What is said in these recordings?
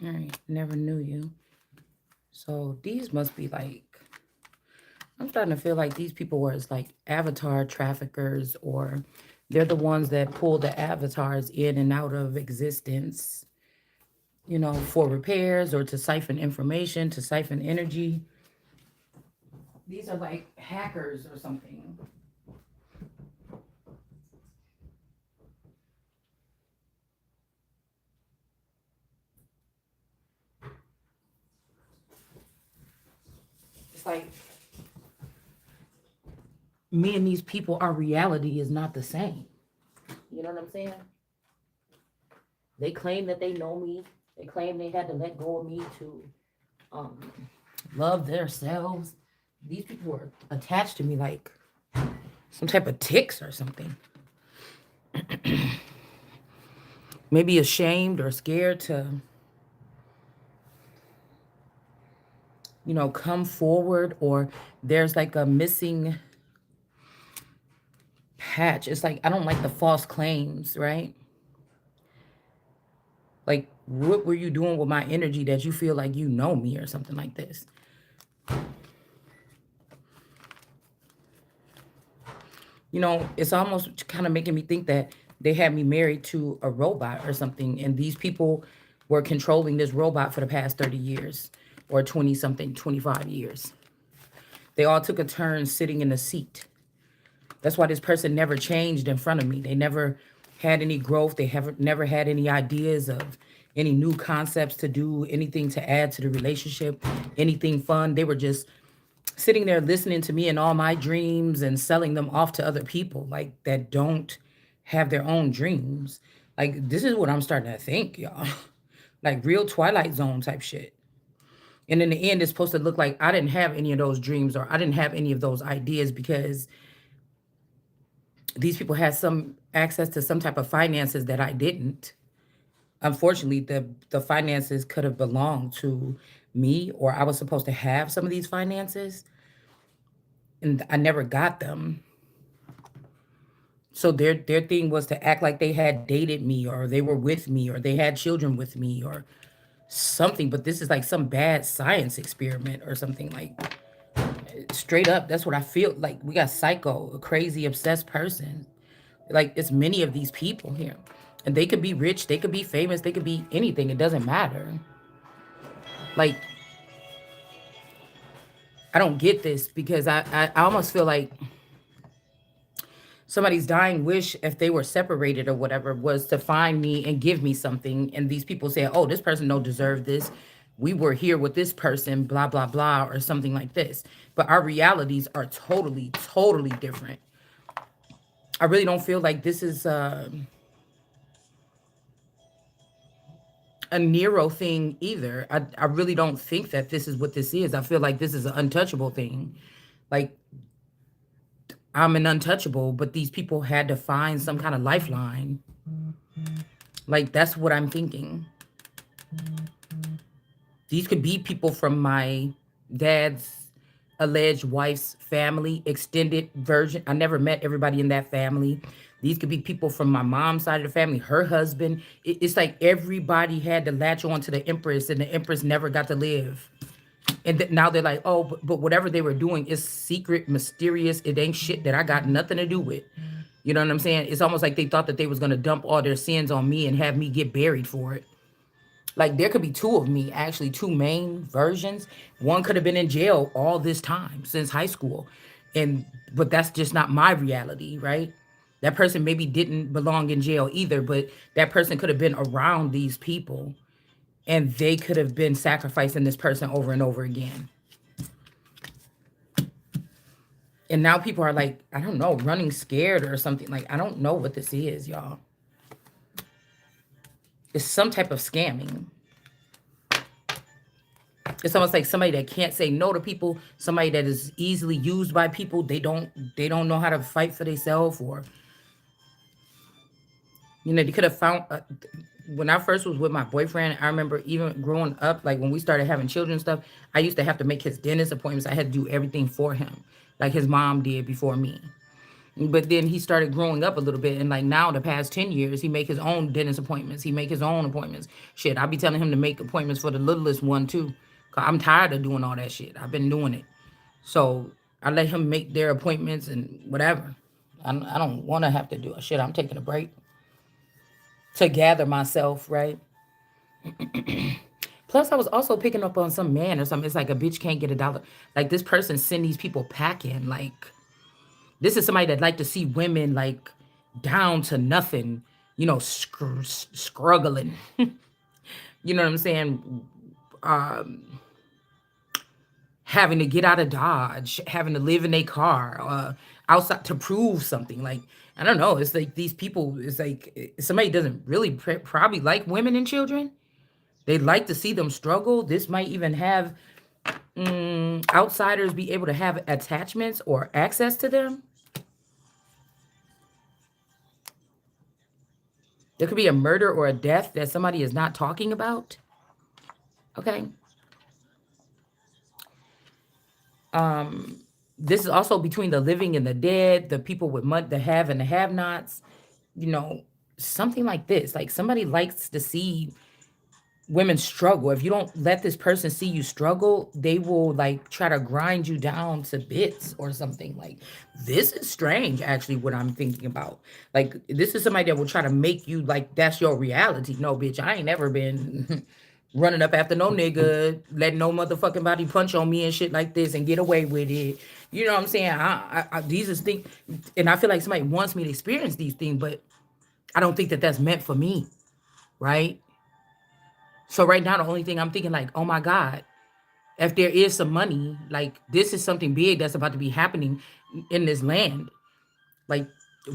All right, never knew you. So these must be like, I'm starting to feel like these people were like avatar traffickers, or they're the ones that pull the avatars in and out of existence, for repairs or to siphon information, to siphon energy. These are like hackers or something. It's like me and these people, our reality is not the same. You know what I'm saying? They claim that they know me. They claim they had to let go of me to um, love themselves. These people are attached to me like some type of ticks or something. Maybe ashamed or scared to, come forward, or there's like a missing patch. It's like I don't like the false claims, right? Like, what were you doing with my energy that you feel like you know me or something like this? It's almost kind of making me think that they had me married to a robot or something, and these people were controlling this robot for the past 30 years or 20 something, 25 years. They all took a turn sitting in the seat. That's why this person never changed in front of me. They never had any growth. They have never had any ideas of any new concepts to do, anything to add to the relationship, anything fun. They were just sitting there listening to me and all my dreams and selling them off to other people like that don't have their own dreams. Like, this is what I'm starting to think, y'all. Like real Twilight Zone type shit. And in the end, it's supposed to look like I didn't have any of those dreams or I didn't have any of those ideas because these people had some access to some type of finances that I didn't. Unfortunately, the finances could have belonged to me, or I was supposed to have some of these finances and I never got them. So their thing was to act like they had dated me or they were with me or they had children with me or something, but this is like some bad science experiment or something, like straight up. That's what I feel like. We got psycho, a crazy obsessed person. Like, it's many of these people here, and they could be rich, they could be famous, they could be anything, it doesn't matter. Like, I don't get this because I almost feel like somebody's dying wish, if they were separated or whatever, was to find me and give me something, and these people say, oh, this person don't deserve this, we were here with this person, blah blah blah, or something like this. But our realities are totally totally different. I really don't feel like this is a Nero thing either. I really don't think that this is what this is. I feel like this is an untouchable thing. Like, I'm an untouchable, but these people had to find some kind of lifeline. Like, that's what I'm thinking. These could be people from my dad's alleged wife's family, extended version. I never met everybody in that family. These could be people from my mom's side of the family, her husband. It's like everybody had to latch on to the Empress, and the Empress never got to live. And now they're like, oh, but whatever they were doing is secret, mysterious. It ain't shit that I got nothing to do with. You know what I'm saying? It's almost like they thought that they was gonna dump all their sins on me and have me get buried for it. Like, there could be two of me, actually, two main versions. One could have been in jail all this time since high school. And but that's just not my reality, right? That person maybe didn't belong in jail either, but that person could have been around these people and they could have been sacrificing this person over and over again. And now people are like, I don't know, running scared or something. Like, I don't know what this is, y'all. It's some type of scamming. It's almost like somebody that can't say no to people, somebody that is easily used by people. They don't know how to fight for themselves, or they could have found. When I first was with my boyfriend, I remember even growing up, like when we started having children and stuff, I used to have to make his dentist appointments. I had to do everything for him, like his mom did before me. But then he started growing up a little bit, and like now the past 10 years he make his own dentist appointments, he make his own appointments. Shit, I be telling him to make appointments for the littlest one too, cause I'm tired of doing all that shit. I've been doing it. So I let him make their appointments and whatever. I don't want to have to do it. Shit, I'm taking a break to gather myself, right? Plus, I was also picking up on some man or something. It's like a bitch can't get a dollar. Like this person send these people packing. Like this is somebody that like to see women like down to nothing, you know, struggling. You know what I'm saying? Having to get out of Dodge, having to live in a car, outside to prove something. Like I don't know. It's like these people. It's like somebody doesn't really probably like women and children. They like to see them struggle. This might even have outsiders be able to have attachments or access to them. There could be a murder or a death that somebody is not talking about. Okay. This is also between the living and the dead, the people with money, the have and the have nots. You know, something like this. Like somebody likes to see women struggle. If you don't let this person see you struggle, they will like try to grind you down to bits or something. Like this is strange, actually, what I'm thinking about. Like this is somebody that will try to make you like that's your reality. No, bitch, I ain't never been running up after no nigga, letting no motherfucking body punch on me and shit like this and get away with it. You know what I'm saying? These is things, and I feel like somebody wants me to experience these things, but I don't think that that's meant for me, right? So right now, the only thing I'm thinking, like, oh my God, if there is some money, like this is something big that's about to be happening in this land. Like,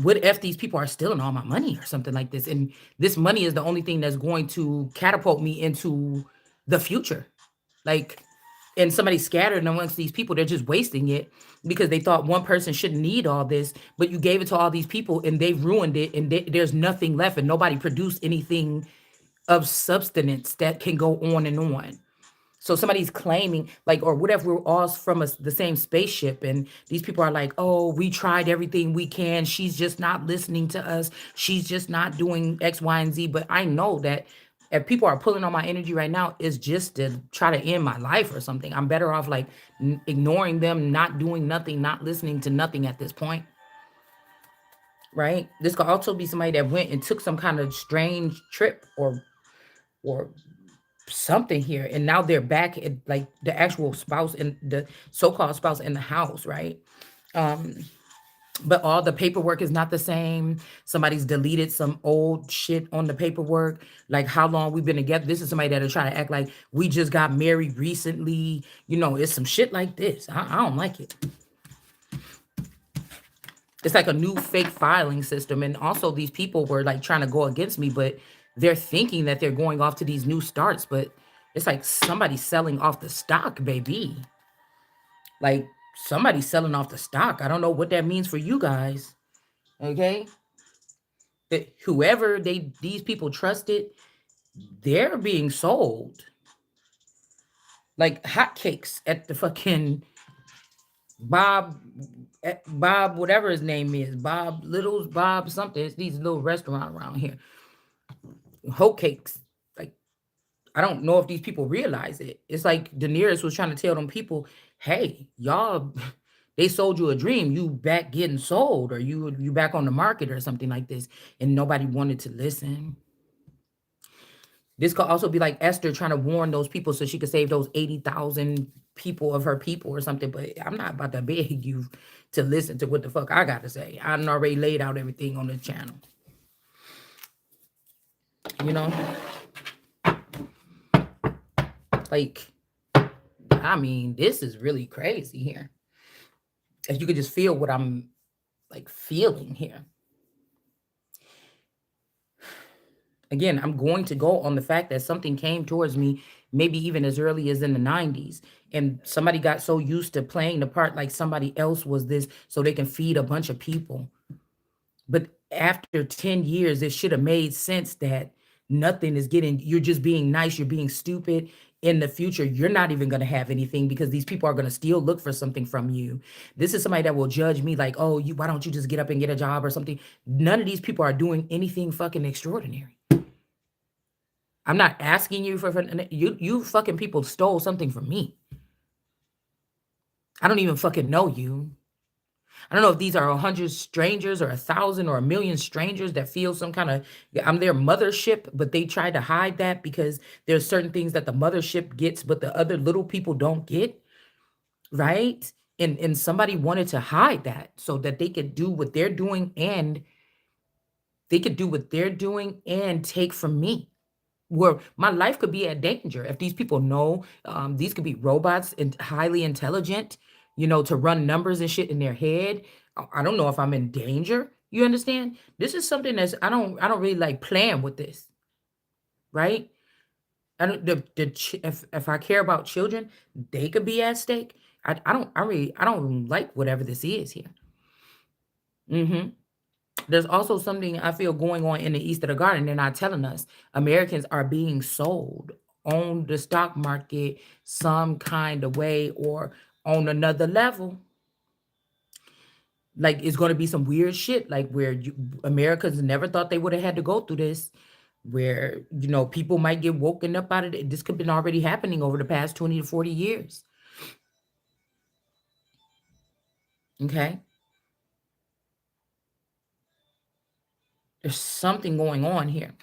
what if these people are stealing all my money or something like this? And this money is the only thing that's going to catapult me into the future. Like, and somebody scattered amongst these people, they're just wasting it because they thought one person shouldn't need all this, but you gave it to all these people and they've ruined it, and there's nothing left, and nobody produced anything of substance that can go on and on. So somebody's claiming, like, or whatever, we're all from the same spaceship, and these people are like, "Oh, we tried everything we can. She's just not listening to us. She's just not doing X, Y, and Z." But I know that if people are pulling on my energy right now, it's just to try to end my life or something. I'm better off like ignoring them, not doing nothing, not listening to nothing at this point, right? This could also be somebody that went and took some kind of strange trip or something here, and now they're back at like the actual spouse and the so-called spouse in the house, right? um but all the paperwork is not the same. Somebody's deleted some old shit on the paperwork, like how long we've been together. This is somebody that'll try to act like we just got married recently. You know, it's some shit like this. I don't like it. It's like a new fake filing system, and also these people were like trying to go against me, but they're thinking that they're going off to these new starts, but it's like somebody's selling off the stock, baby. Like somebody's selling off the stock. I don't know what that means for you guys. Okay, that whoever these people trusted, they're being sold like hotcakes at the fucking Bob, Bob, whatever his name is, Bob Little's, Bob something. It's these little restaurant around here, hoe cakes. Like I don't know if these people realize it. It's like Daenerys was trying to tell them people, "Hey, y'all, they sold you a dream. You back getting sold, or you back on the market, or something like this." And nobody wanted to listen. This could also be like Esther trying to warn those people so she could save those 80,000 people of her people or something. But I'm not about to beg you to listen to what the fuck I got to say. I done already laid out everything on the channel. You know? Like, I mean, this is really crazy here. If you could just feel what I'm like feeling here. Again, I'm going to go on the fact that something came towards me maybe even as early as in the 90s, and somebody got so used to playing the part like somebody else was this so they can feed a bunch of people. But after 10 years, it should have made sense that nothing is getting, you're just being nice, you're being stupid. in the future, you're not even going to have anything because these people are going to still look for something from you. This is somebody that will judge me like, oh, why don't you just get up and get a job or something? None of these people are doing anything fucking extraordinary. I'm not asking you for you fucking people stole something from me. I don't even fucking know you. I don't know if these are 100 strangers or 1,000 or 1,000,000 strangers that feel some kind of I'm their mothership, but they try to hide that because there's certain things that the mothership gets, but the other little people don't get, right? And somebody wanted to hide that so that they could do what they're doing and take from me. Where my life could be at danger if these people know these could be robots and highly intelligent, to run numbers and shit in their head. I don't know if I'm in danger. You understand? This is something that's I don't really like playing with this, right? I don't if I care about children, they could be at stake. I don't like whatever this is here. hmm There's also something I feel going on in the east of the garden. They're not telling us. Americans are being sold on the stock market some kind of way or on another level. Like it's going to be some weird shit, like where Americans never thought they would have had to go through this, where people might get woken up out of it. This could have been already happening over the past 20 to 40 years. Okay, there's something going on here.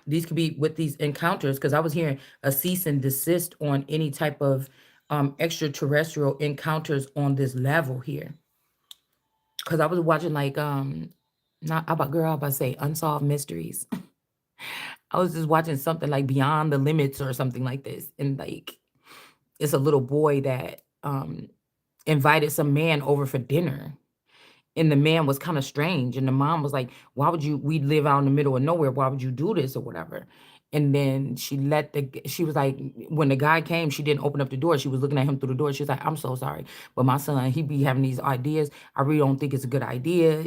These could be with these encounters because I was hearing a cease and desist on any type of extraterrestrial encounters on this level here. Because I was watching like not about girl, I about to say unsolved mysteries. I was just watching something like Beyond the Limits or something like this, and like it's a little boy that invited some man over for dinner, and the man was kind of strange, and the mom was like, why would you we live out in the middle of nowhere, why would you do this or whatever? And then she was like, when the guy came, she didn't open up the door, she was looking at him through the door, she was like, I'm so sorry, but my son, he be having these ideas, I really don't think it's a good idea,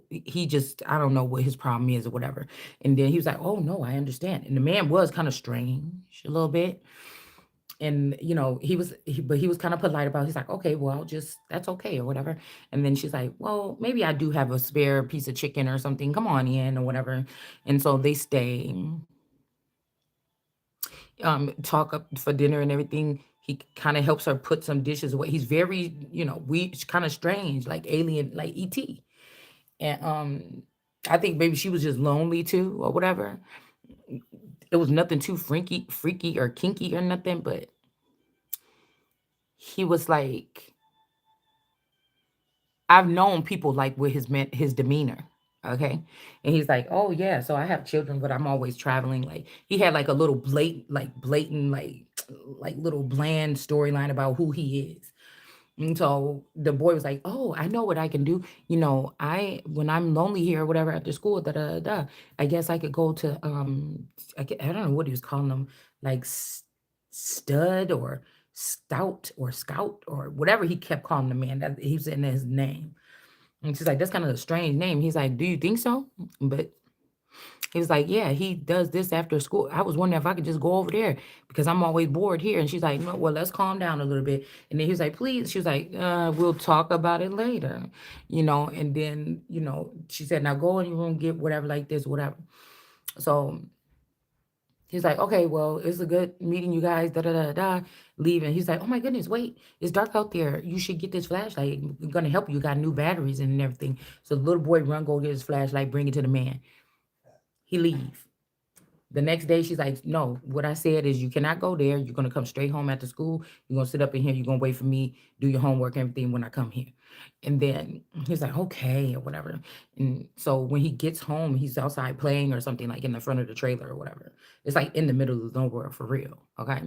he just, I don't know what his problem is or whatever. And then he was like, oh no, I understand. And the man was kind of strange a little bit, and but he was kind of polite about it. He's like, okay, well, just that's okay or whatever. And then she's like, well, maybe I do have a spare piece of chicken or something, come on in or whatever. And so they stay, talk up for dinner and everything. He kind of helps her put some dishes away. He's very, we kind of strange, like alien, like ET. And I think maybe she was just lonely too or whatever. It was nothing too freaky or kinky or nothing, but he was like, I've known people like with his demeanor. Okay. And he's like, oh yeah, so I have children, but I'm always traveling. Like he had like a little blatant, like little bland storyline about who he is. And so the boy was like, "Oh, I know what I can do. I when I'm lonely here or whatever after school, da da da. Da, I guess I could go to I don't know what he was calling them, like stud or stout or scout or whatever he kept calling the man. That he was in his name. And she's like, that's kind of a strange name. He's like, do you think so? But he was like, yeah, he does this after school. I was wondering if I could just go over there because I'm always bored here. And she's like, no, well, let's calm down a little bit. And then he was like, please. She was like, we'll talk about it later, And then, she said, now go in your room, get whatever like this, whatever. So he's like, okay, well, it's a good meeting you guys, da da da da. Leaving. He's like, oh my goodness, wait, it's dark out there. You should get this flashlight. It's gonna help you. You got new batteries and everything. So the little boy run, go get his flashlight, bring it to the man. He leave. The next day, she's like, no, what I said is you cannot go there. You're going to come straight home after school. You're going to sit up in here. You're going to wait for me, do your homework, everything when I come here. And then he's like, okay, or whatever. And so when he gets home, he's outside playing or something like in the front of the trailer or whatever. It's like in the middle of nowhere for real. Okay.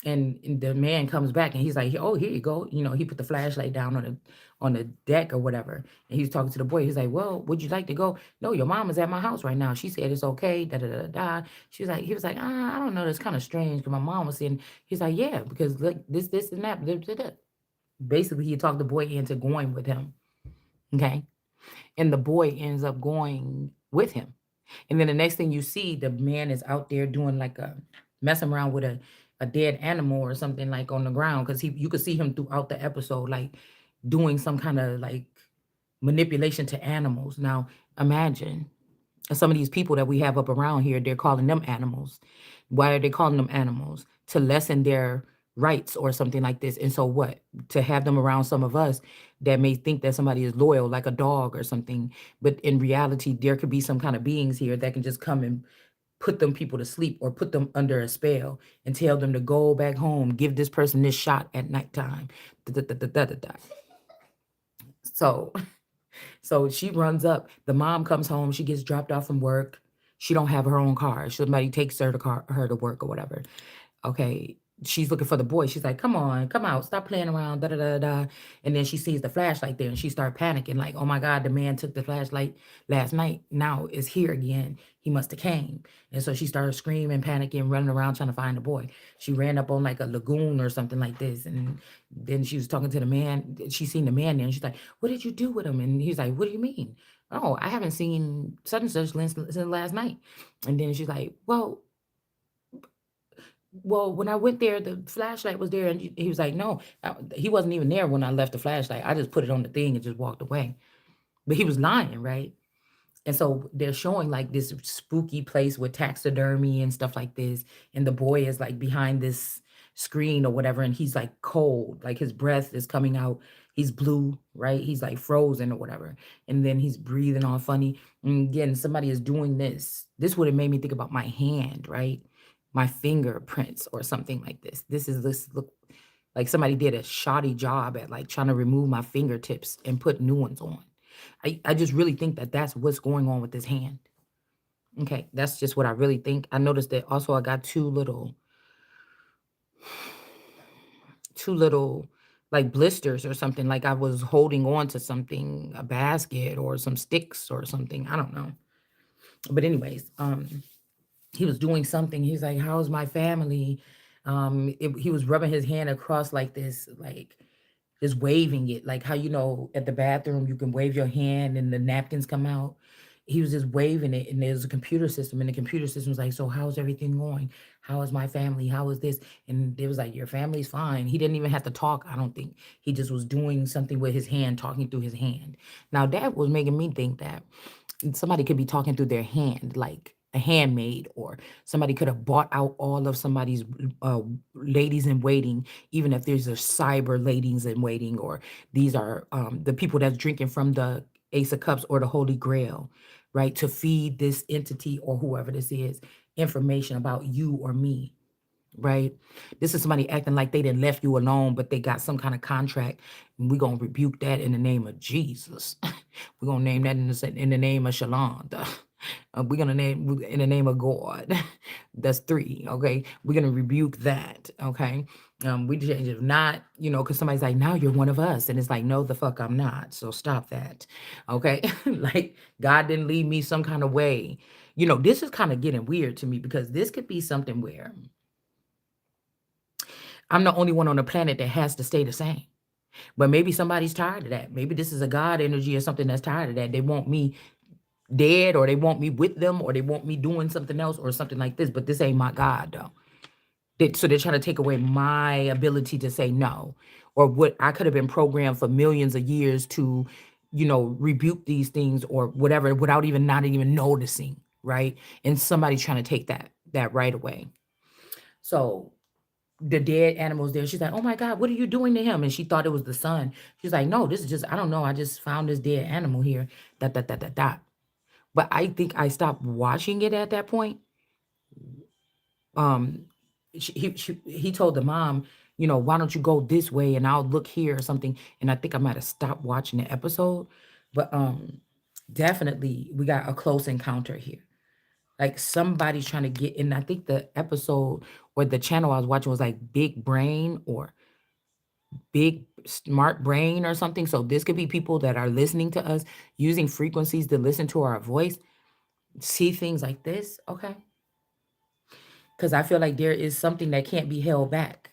And the man comes back and he's like, oh, here you go. He put the flashlight down on the deck or whatever. And he's talking to the boy. He's like, well, would you like to go? No, your mom is at my house right now. She said it's okay. Da da da da. He was like, I don't know. That's kind of strange because my mom was saying. He's like, yeah, because look, this, and that. Da, da, da. Basically, he talked the boy into going with him. Okay. And the boy ends up going with him. And then the next thing you see, the man is out there doing like a messing around with a dead animal or something like on the ground because he you could see him throughout the episode like doing some kind of like manipulation to animals. Now imagine some of these people that we have up around here, they're calling them animals. Why are they calling them animals? To lessen their rights or something like this. And so what? To have them around some of us that may think that somebody is loyal, like a dog or something. But in reality, there could be some kind of beings here that can just come and put them people to sleep or put them under a spell and tell them to go back home, give this person this shot at nighttime. Da, da, da, da, da, da, da. So so she runs up. The mom comes home. She gets dropped off from work. She don't have her own car. Somebody takes her to work or whatever. Okay. She's looking for the boy. She's like, come on, come out, stop playing around, da da da da. And then she sees the flashlight there and she starts panicking, like, oh my God, the man took the flashlight last night. Now it's here again. He must have came. And so she started screaming, panicking, running around trying to find the boy. She ran up on like a lagoon or something like this. And then she was talking to the man. She seen the man there and she's like, what did you do with him? And he's like, what do you mean? Oh, I haven't seen such and such since last night. And then she's like, well, when I went there, the flashlight was there, and he was like, "No, he wasn't even there when I left the flashlight. I just put it on the thing and just walked away." But he was lying, right? And so they're showing like this spooky place with taxidermy and stuff like this. And the boy is like behind this screen or whatever. And he's like cold, like his breath is coming out. He's blue, right? He's like frozen or whatever. And then he's breathing all funny. And again, somebody is doing this. This would have made me think about my hand, right? My fingerprints or something like this. This look like somebody did a shoddy job at like trying to remove my fingertips and put new ones on. I just really think that that's what's going on with this hand. Okay, that's just what I really think. I noticed that also I got two little like blisters or something, like I was holding on to something, a basket or some sticks or something. I don't know. But anyways, he was doing something. He's like, "How's my family?" He was rubbing his hand across like this, like just waving it, like how at the bathroom you can wave your hand and the napkins come out. He was just waving it, and there's a computer system, and the computer system was like, "So how's everything going? How is my family? How is this?" And it was like, "Your family's fine." He didn't even have to talk. I don't think he just was doing something with his hand, talking through his hand. Now that was making me think that somebody could be talking through their hand, like a handmaid, or somebody could have bought out all of somebody's ladies in waiting, even if there's a cyber ladies in waiting, or these are the people that's drinking from the Ace of Cups or the Holy Grail, right? To feed this entity or whoever this is information about you or me, right? This is somebody acting like they didn't left you alone, but they got some kind of contract. And we're gonna rebuke that in the name of Jesus. We're gonna name that in the name of Shalanda. We're gonna name in the name of God. That's three. Okay, we're gonna rebuke that. Okay, we change it. Not because somebody's like, now you're one of us, and it's like, no, the fuck, I'm not. So stop that. Okay, like God didn't lead me some kind of way. This is kind of getting weird to me because this could be something where I'm the only one on the planet that has to stay the same. But maybe somebody's tired of that. Maybe this is a God energy or something that's tired of that. They want me dead, or they want me with them, or they want me doing something else or something like this. But this ain't my God though. So they're trying to take away my ability to say no, or what I could have been programmed for millions of years to, rebuke these things or whatever without even not even noticing, right? And somebody's trying to take that right away. So the dead animals there. She's like, "Oh my God, what are you doing to him?" And she thought it was the son. She's like, "No, this is just, I don't know. I just found this dead animal here. Dot, dot, dot, dot, dot." But I think I stopped watching it at that point. Um, he told the mom, "Why don't you go this way and I'll look here or something." And I think I might have stopped watching the episode. But definitely we got a close encounter here. Like somebody's trying to get in. I think the episode or the channel I was watching was like Big Brain or Big Smart Brain or something. So this could be people that are listening to us, using frequencies to listen to our voice, see things like this. Okay. Because I feel like there is something that can't be held back.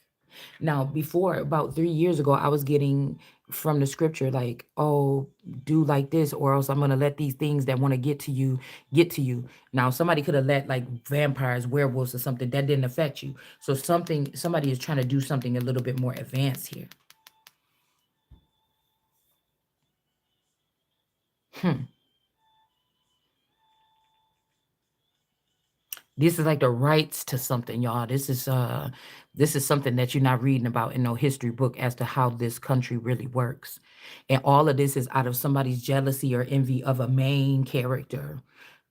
Now, before about 3 years ago, I was getting from the scripture, like, oh, do like this, or else I'm gonna let these things that want to get to you get to you. Now, somebody could have let like vampires, werewolves, or something that didn't affect you. So somebody is trying to do something a little bit more advanced here. Hmm. This is like the rights to something, y'all. This is something that you're not reading about in no history book as to how this country really works. And all of this is out of somebody's jealousy or envy of a main character.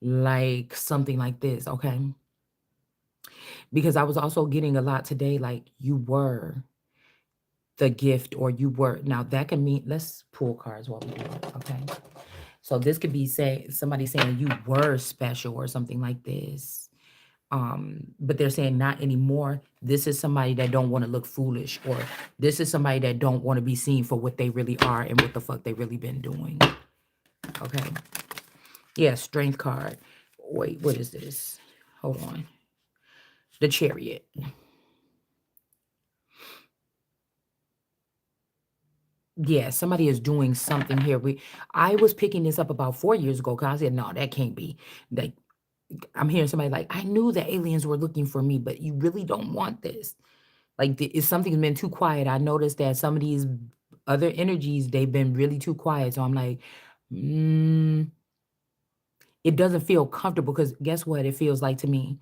Like something like this, okay? Because I was also getting a lot today, like you were the gift or you were. Now that can mean, let's pull cards while we do it, okay? So this could be say somebody saying you were special or something like this. But they're saying not anymore. This is somebody that don't want to look foolish, or this is somebody that don't want to be seen for what they really are and what the fuck they really been doing. Okay. Yeah, strength card. Wait, what is this? Hold on. The chariot. Yeah, somebody is doing something here. I was picking this up about 4 years ago because I said, no, that can't be. Like, I'm hearing somebody like, I knew the aliens were looking for me, but you really don't want this. Like, if something's been too quiet, I noticed that some of these other energies, they've been really too quiet. So I'm like, mm, it doesn't feel comfortable because guess what? It feels like to me.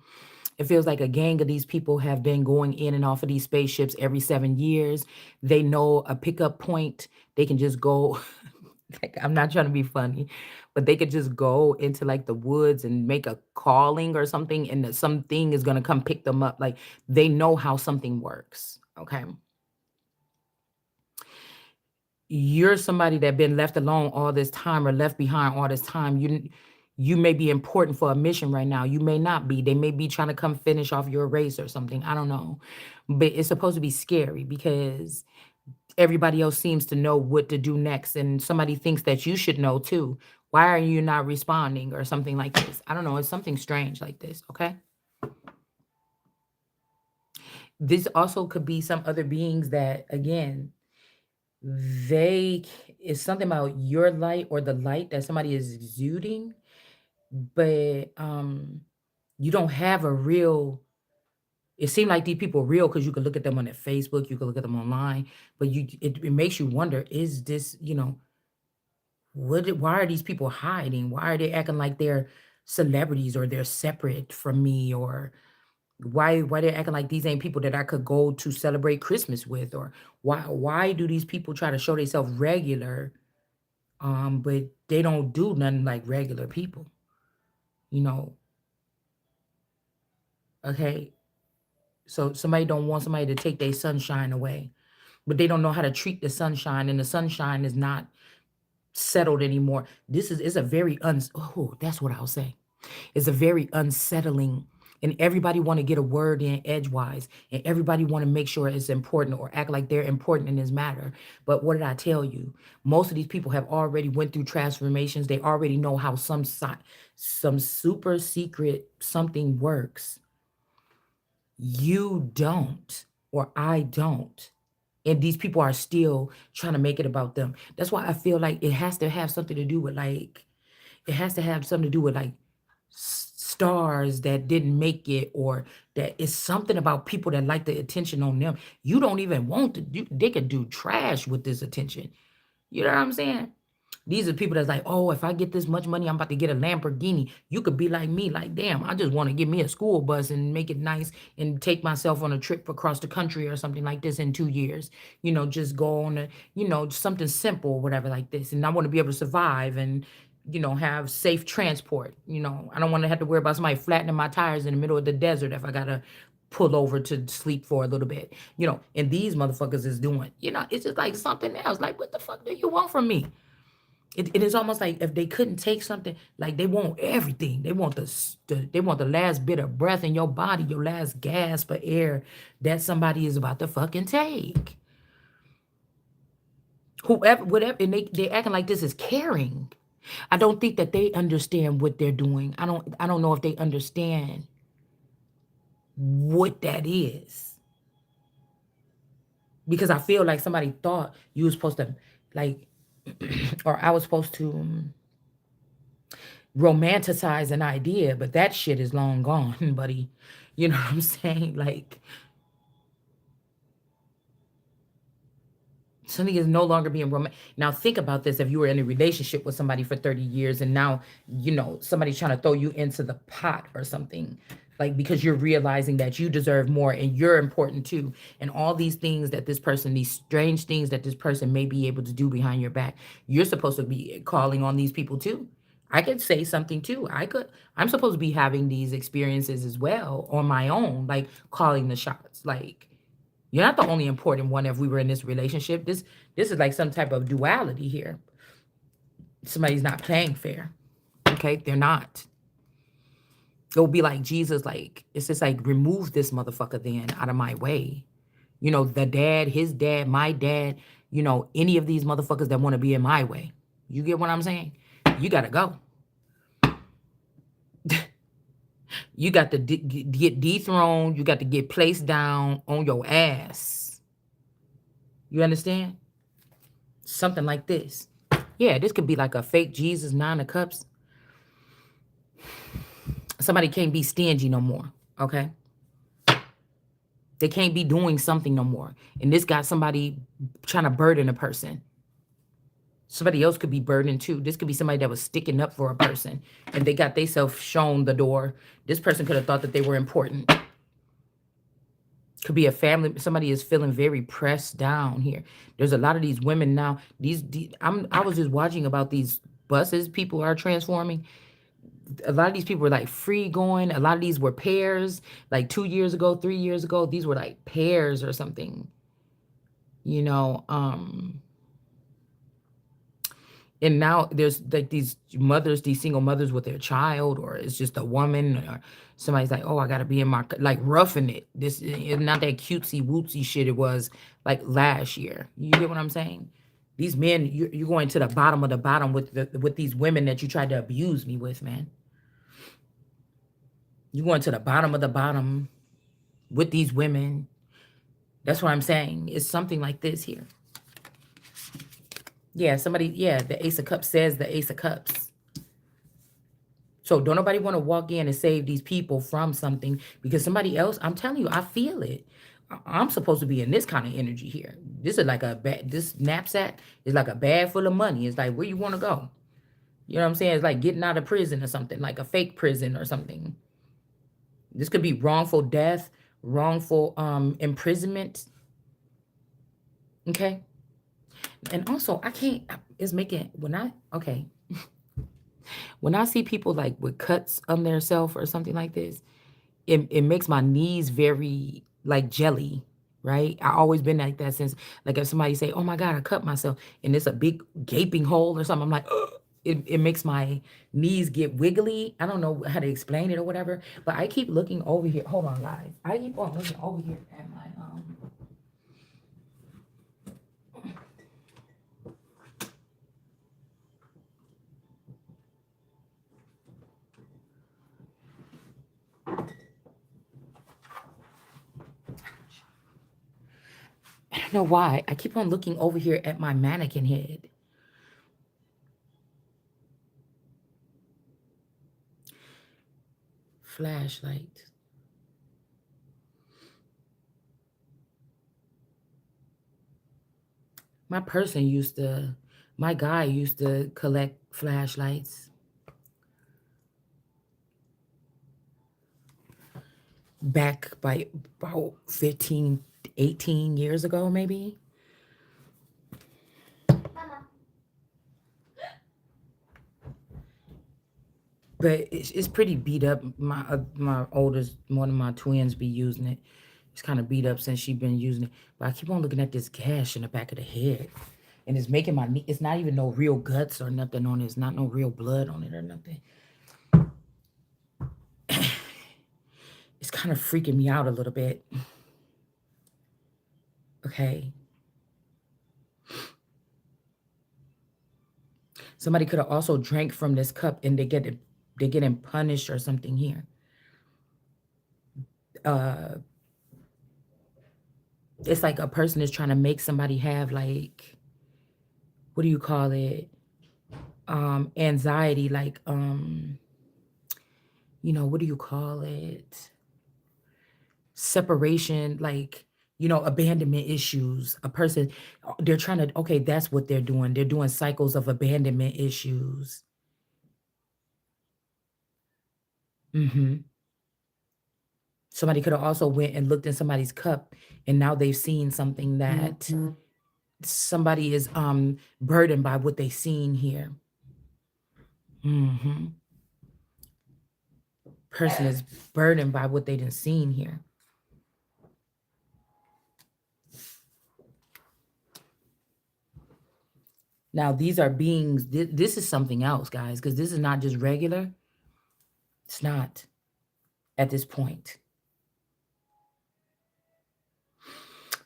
It feels like a gang of these people have been going in and off of these spaceships every 7 years. They know a pickup point. They can just go. Like, I'm not trying to be funny, but they could just go into like the woods and make a calling or something, and that something is gonna come pick them up. Like they know how something works. Okay. You're somebody that been left alone all this time or left behind all this time. You may be important for a mission right now. You may not be. They may be trying to come finish off your race or something. I don't know. But it's supposed to be scary because everybody else seems to know what to do next and somebody thinks that you should know too. Why are you not responding or something like this? I don't know. It's something strange like this, okay? This also could be some other beings that again, it's something about your light or the light that somebody is exuding, but you don't have a real it seemed like these people are real because you could look at them on their Facebook, you could look at them online, but it makes you wonder, is this, why are these people hiding? Why are they acting like they're celebrities or they're separate from me? Or why they're acting like these ain't people that I could go to celebrate Christmas with? Or why do these people try to show themselves regular, but they don't do nothing like regular people, you know? Okay. So somebody don't want somebody to take their sunshine away, but they don't know how to treat the sunshine, and the sunshine is not settled anymore. This is it's a very oh, that's what I'll say. It's a very unsettling, and everybody want to get a word in edgewise, and everybody want to make sure it's important or act like they're important in this matter. But what did I tell you? Most of these people have already went through transformations. They already know how some super secret something works. You don't, or I don't. And these people are still trying to make it about them. That's why I feel like it has to have something to do with like it has to have something to do with like stars that didn't make it, or that it's something about people that like the attention on them. You don't even want to do, they could do trash with this attention. You know what I'm saying? These are people that's like, oh, if I get this much money, I'm about to get a Lamborghini. You could be like me, like, damn, I just want to get me a school bus and make it nice and take myself on a trip across the country or something like this in 2 years. Just go on something simple, whatever like this. And I want to be able to survive and, have safe transport. I don't want to have to worry about somebody flattening my tires in the middle of the desert if I got to pull over to sleep for a little bit, and these motherfuckers is doing, it's just like something else. Like, what the fuck do you want from me? It is almost like if they couldn't take something, like they want everything. They want they want the last bit of breath in your body, your last gasp of air that somebody is about to fucking take. Whoever, whatever, and they acting like this is caring. I don't think that they understand what they're doing. I don't know if they understand what that is. Because I feel like somebody thought you were supposed to like, or I was supposed to romanticize an idea, but that shit is long gone, buddy. You know what I'm saying? Like, something is no longer being romantic. Now think about this: if you were in a relationship with somebody for 30 years, and now somebody's trying to throw you into the pot or something, like because you're realizing that you deserve more and you're important too, and all these things that this person, these strange things that this person may be able to do behind your back, you're supposed to be calling on these people too. I could say something too. I'm supposed to be having these experiences as well on my own, like calling the shots. Like, you're not the only important one if we were in this relationship. This is like some type of duality here. Somebody's not playing fair. Okay? They're not. It'll be like Jesus, like, it's just like, remove this motherfucker then out of my way. The dad, his dad, my dad, any of these motherfuckers that want to be in my way. You get what I'm saying? You gotta go. You got to get dethroned. You got to get placed down on your ass. You understand? Something like this. Yeah, this could be like a fake Jesus, 9 of Cups. Somebody can't be stingy no more. Okay? They can't be doing something no more. And this got somebody trying to burden a person. Somebody else could be burdened too. This could be somebody that was sticking up for a person and they got themselves shown the door. This person could have thought that they were important. Could be a family. Somebody is feeling very pressed down here. There's a lot of these women now. I was just watching about these buses people are transforming. A lot of these people were like free going. A lot of these were pairs. Like 2 years ago, 3 years ago, these were like pairs or something. You know, and now there's like these mothers, these single mothers with their child, or it's just a woman, or somebody's like, oh, I gotta be in my, like, roughing it. This is not that cutesy wootsy shit it was like last year. You get what I'm saying? These men, you're going to the bottom of the bottom with these women that you tried to abuse me with, man. You're going to the bottom of the bottom with these women. That's what I'm saying. It's something like this here. Yeah, the Ace of Cups says the Ace of Cups. So don't nobody want to walk in and save these people from something because somebody else, I'm telling you, I feel it. I'm supposed to be in this kind of energy here. This is like this knapsack is like a bag full of money. It's like, where you want to go? You know what I'm saying? It's like getting out of prison or something, like a fake prison or something. This could be wrongful death, wrongful imprisonment. Okay. And also, I can't, it's making, when I see people like with cuts on their self or something like this, it makes my knees very like jelly, right? I always been like that since, like, if somebody say, oh my God, I cut myself and it's a big gaping hole or something, I'm like, ugh. It makes my knees get wiggly. I don't know how to explain it or whatever, but I keep looking over here. Hold on, guys. I keep on looking over here at my I don't know why. I keep on looking over here at my mannequin head. Flashlight. My guy used to collect flashlights back by about 15, 18 years ago, maybe. But it's pretty beat up. My oldest, one of my twins, be using it. It's kind of beat up since she been using it. But I keep on looking at this gash in the back of the head, and it's making my knee. It's not even no real guts or nothing on it. It's not no real blood on it or nothing. It's kind of freaking me out a little bit. Okay. Somebody could have also drank from this cup and they're getting punished or something here. It's like a person is trying to make somebody have like what do you call it? Anxiety, like what do you call it? Separation, like abandonment issues. A person, they're trying to, okay, that's what they're doing. They're doing cycles of abandonment issues. Hmm. Somebody could have also went and looked in somebody's cup, and now they've seen something that somebody is burdened by what they seen here. Hmm. Person is burdened by what they done seen here. Now these are beings. This is something else, guys, because this is not just regular. It's not at this point.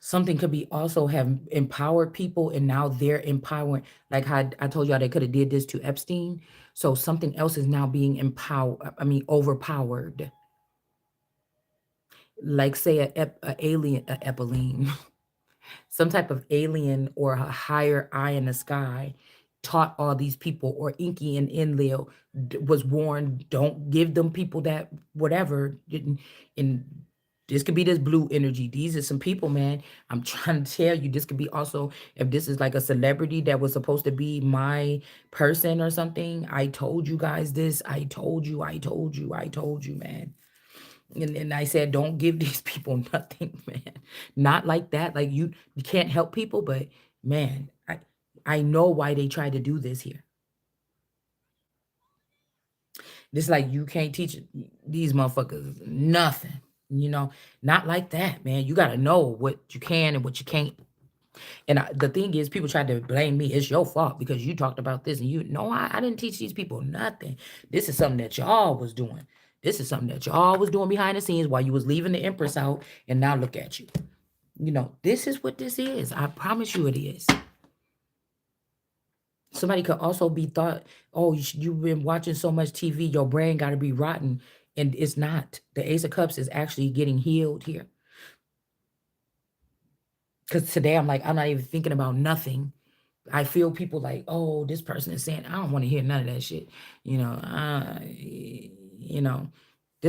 Something could be also have empowered people, and now they're empowering. Like how I told y'all, they could have did this to Epstein. So something else is now being empowered. I mean, overpowered. Like say a alien, a epiline. Some type of alien or a higher eye in the sky taught all these people, or Inky and Enlil was warned, don't give them people that whatever. And this could be this blue energy. These are some people, man. I'm trying to tell you, this could be also, if this is like a celebrity that was supposed to be my person or something. I told you guys this. I told you, man. And I said, don't give these people nothing, man. Not like that. Like you can't help people, but man, I know why they tried to do this here. This like you can't teach these motherfuckers nothing. Not like that, man. You gotta know what you can and what you can't. And the thing is, people try to blame me. It's your fault because you talked about this, and I didn't teach these people nothing. This is something that y'all was doing. This is something that y'all was doing behind the scenes while you was leaving the Empress out, and now look at you. This is what this is. I promise you it is. Somebody could also be thought, oh, you've been watching so much TV, your brain got to be rotten. And it's not. The Ace of Cups is actually getting healed here. Because today I'm like, I'm not even thinking about nothing. I feel people like, oh, this person is saying, I don't want to hear none of that shit. This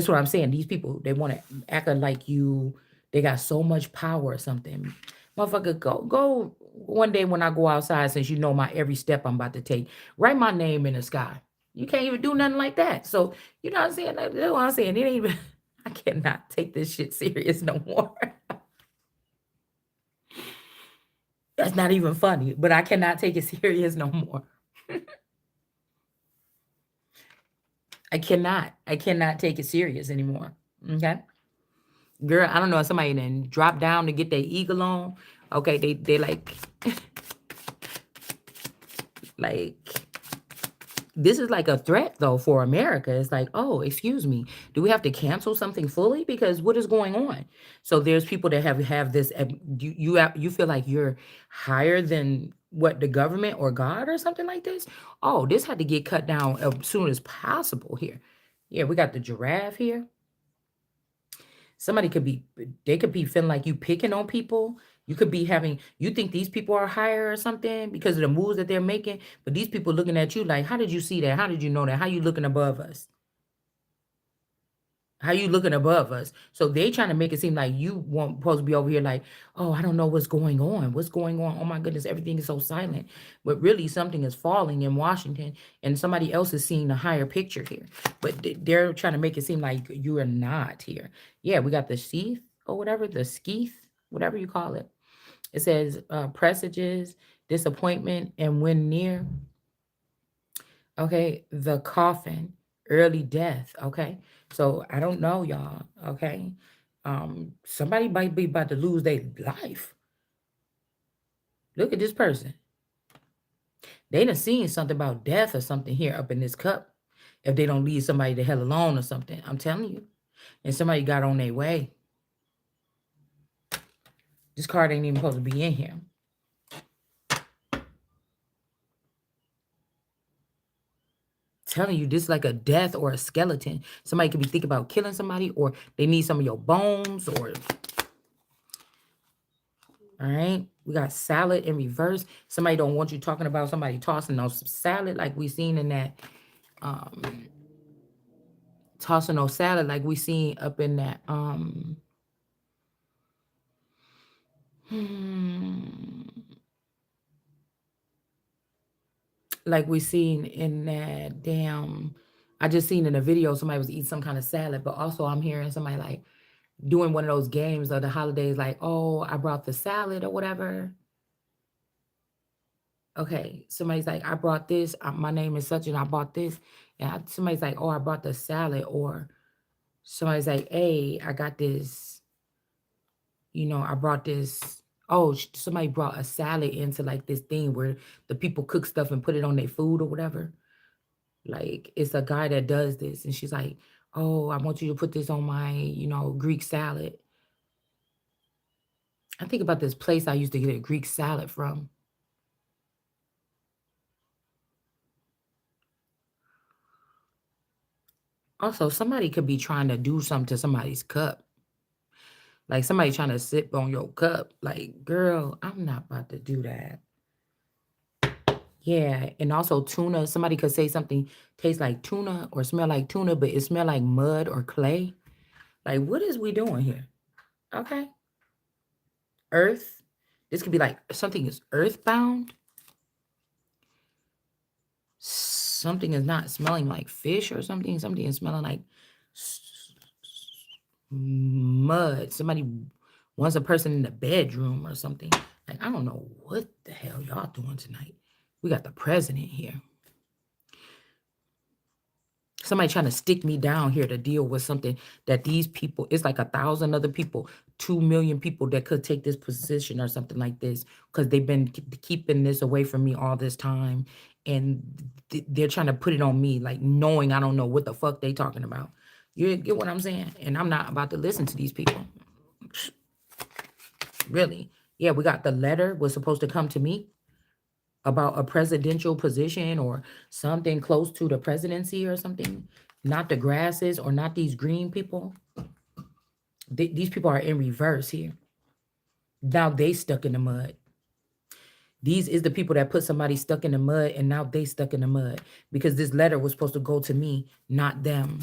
is what I'm saying. These people, they want to act like they got so much power or something. Motherfucker, go one day when I go outside, since you know my every step I'm about to take, write my name in the sky. You can't even do nothing like that. So, you know what I'm saying? That's what I'm saying. It ain't even, I cannot take this shit serious no more. That's not even funny, but I cannot take it serious no more. I cannot take it serious anymore. Okay. Girl, I don't know if somebody then dropped down to get their eagle on. Okay, they like this is like a threat though for America. It's like, oh, excuse me, do we have to cancel something fully? Because what is going on? So there's people that have this. You feel like you're higher than what the government or God or something like this. Oh, this had to get cut down as soon as possible here. Yeah, we got the giraffe here. Somebody they could be feeling like you picking on people. You could be you think these people are higher or something because of the moves that they're making, but these people looking at you like, how did you see that? How did you know that? How you looking above us? How you looking above us? So they trying to make it seem like you want supposed to be over here like, oh, I don't know what's going on. What's going on? Oh my goodness, everything is so silent. But really something is falling in Washington, and somebody else is seeing the higher picture here. But they're trying to make it seem like you are not here. Yeah, we got the sheath or whatever, the skeeth, whatever you call it. It says presages, disappointment, and when near. Okay, the coffin, early death. Okay, so I don't know, y'all. Okay, somebody might be about to lose their life. Look at this person. They done seen something about death or something here up in this cup. If they don't leave somebody the hell alone or something, I'm telling you. And somebody got on their way. This card ain't even supposed to be in here. Telling you, this is like a death or a skeleton. Somebody could be thinking about killing somebody, or they need some of your bones, or all right. We got salad in reverse. Somebody don't want you talking about somebody tossing those salad like we seen in that tossing those salad like we seen up in that like we seen in that damn I just seen in a video somebody was eating some kind of salad, but also I'm hearing somebody like doing one of those games of the holidays, like, oh, I brought the salad or whatever. Okay, somebody's like, I brought this. My name is such and I bought this. And somebody's like, oh, I brought the salad. Or somebody's like, hey, I got this. I brought this. Oh, somebody brought a salad into like this thing where the people cook stuff and put it on their food or whatever. Like it's a guy that does this, and she's like, oh, I want you to put this on my, Greek salad. I think about this place I used to get a Greek salad from. Also, somebody could be trying to do something to somebody's cup. Like somebody trying to sip on your cup. Like, girl, I'm not about to do that. Yeah. And also tuna. Somebody could say something tastes like tuna or smell like tuna, but it smell like mud or clay. Like, what is we doing here? Okay. Earth. This could be like something is earthbound. Something is not smelling like fish or something. Something is smelling like mud. Somebody wants a person in the bedroom or something. Like, I don't know what the hell y'all doing tonight. We got the president here. Somebody trying to stick me down here to deal with something that these people, it's like 1,000 other people, 2 million people that could take this position or something like this because they've been keeping this away from me all this time. And they're trying to put it on me, like knowing I don't know what the fuck they talking about. You get what I'm saying? And I'm not about to listen to these people. Really. Yeah, we got the letter was supposed to come to me about a presidential position or something close to the presidency or something. Not the grasses or not these green people. These people are in reverse here. Now they stuck in the mud. These is the people that put somebody stuck in the mud and now they stuck in the mud because this letter was supposed to go to me, not them.